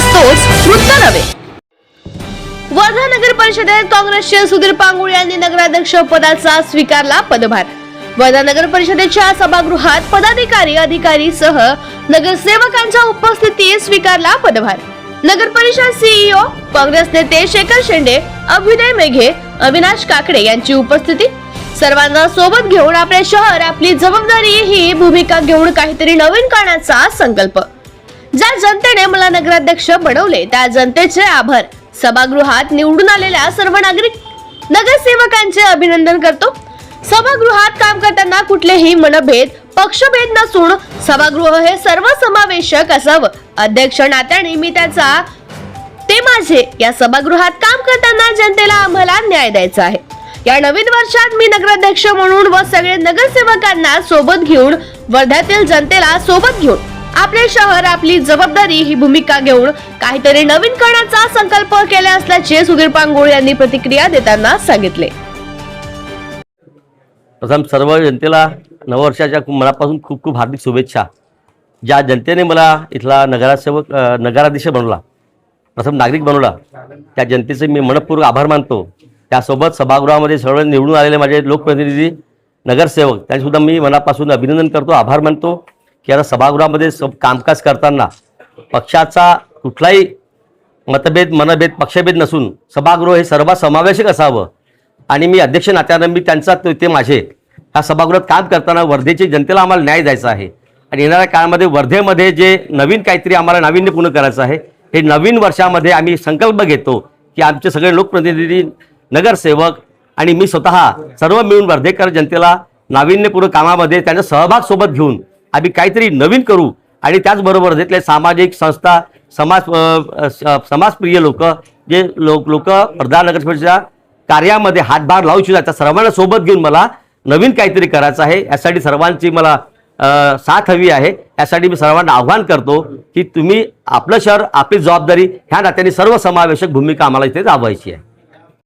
तोच वृत्त नव्हे। वर्धा नगर परिषदेत काँग्रेसचे सुधीर पांगुळे यांनी नगराध्यक्ष पदाचा स्वीकारला पदभार। वर्धा नगर परिषदेच्या सभागृहात पदाधिकारी अधिकारी सह नगरसेवकांच्या उपस्थितीत स्वीकारला पदभार। नगर परिषद सीईओ काँग्रेस नेते शेखर शेंडे, अभ्युदय मेघे, अविनाश काकडे यांची उपस्थिती। सर्वांना सोबत घेऊन आपले शहर आपली जबाबदारी ही भूमिका घेऊन काहीतरी नवीन करण्याचा संकल्प। ज्या जनतेने मला नगराध्यक्ष बनवले त्या जनतेचे आभार। सभागृहात निवडून आलेल्या सर्व नागरिक नगरसेवकांचे अभिनंदन करतो। सभागृहात काम करताना कुठलेही मनभेद पक्षभेद नसून सभागृह हे सर्वसमावेशक असावं। अध्यक्ष नात्याने मी त्याचा ते माझे या सभागृहात काम करताना जनतेला आम्हाला न्याय द्यायचा आहे। या नवीन वर्षात मी नगराध्यक्ष म्हणून व सगळे नगरसेवकांना सोबत घेऊन वर्ध्यातील जनतेला सोबत घेऊन आपले शहर आपली जबाबदारी ही भूमिका घेऊन काहीतरी नवीन करण्याचा संकल्प केला असल्याचे सुधीर पांगुळे यांनी प्रतिक्रिया देताना सांगितले। प्रथम सर्व जनतेला नववर्षाच्या मनापासून खूप खूप हार्दिक शुभेच्छा। ज्या जनतेने मला इथला नगराध्यक्ष बनवला, प्रथम नागरिक बनवला, त्या जनतेचे मी मनपूर्वक आभार मानतो। त्यासोबत सभागृहामध्ये सर्व निवडून आलेले माझे लोकप्रतिनिधी नगरसेवक त्यांनी सुद्धा मी मनापासून अभिनंदन करतो, आभार मानतो की आता सभागृहामध्ये कामकाज करताना पक्षाचा कुठलाही मनभेद पक्षभेद नसून सभागृह हे सर्वसमावेशक असावं आणि मी अध्यक्ष नात्यानं मी त्यांचा ते माझे या सभागृहात काम करताना वर्धेची जनतेला आम्हाला न्याय द्यायचा आहे आणि येणाऱ्या काळामध्ये वर्धेमध्ये जे नवीन काहीतरी आम्हाला नाविन्यपूर्ण करायचं आहे, हे नवीन वर्षामध्ये आम्ही संकल्प घेतो की आमचे सगळे लोकप्रतिनिधी नगरसेवक आणि मी स्वतः सर्व मिळून वर्धेकर जनतेला नाविन्यपूर्ण कामामध्ये त्यांचा सहभाग सोबत घेऊन आम्ही काहीतरी नवीन करू आणि त्याचबरोबर वर्धेतले सामाजिक संस्था समाजप्रिय लोक जे लोक वर्धा नगर परिषदेच्या कार्यामध्ये हातभार लावू इच्छितात त्या सर्वांना सोबत घेऊन मला नवीन काहीतरी करायचं आहे। यासाठी सर्वांची मला साथ हवी आहे। यासाठी मी सर्वांना आव्हान करतो की तुम्ही आपलं शहर आपली जबाबदारी ह्या नात्याने सर्वसमावेशक भूमिका आम्हाला इथे राबवायची आहे।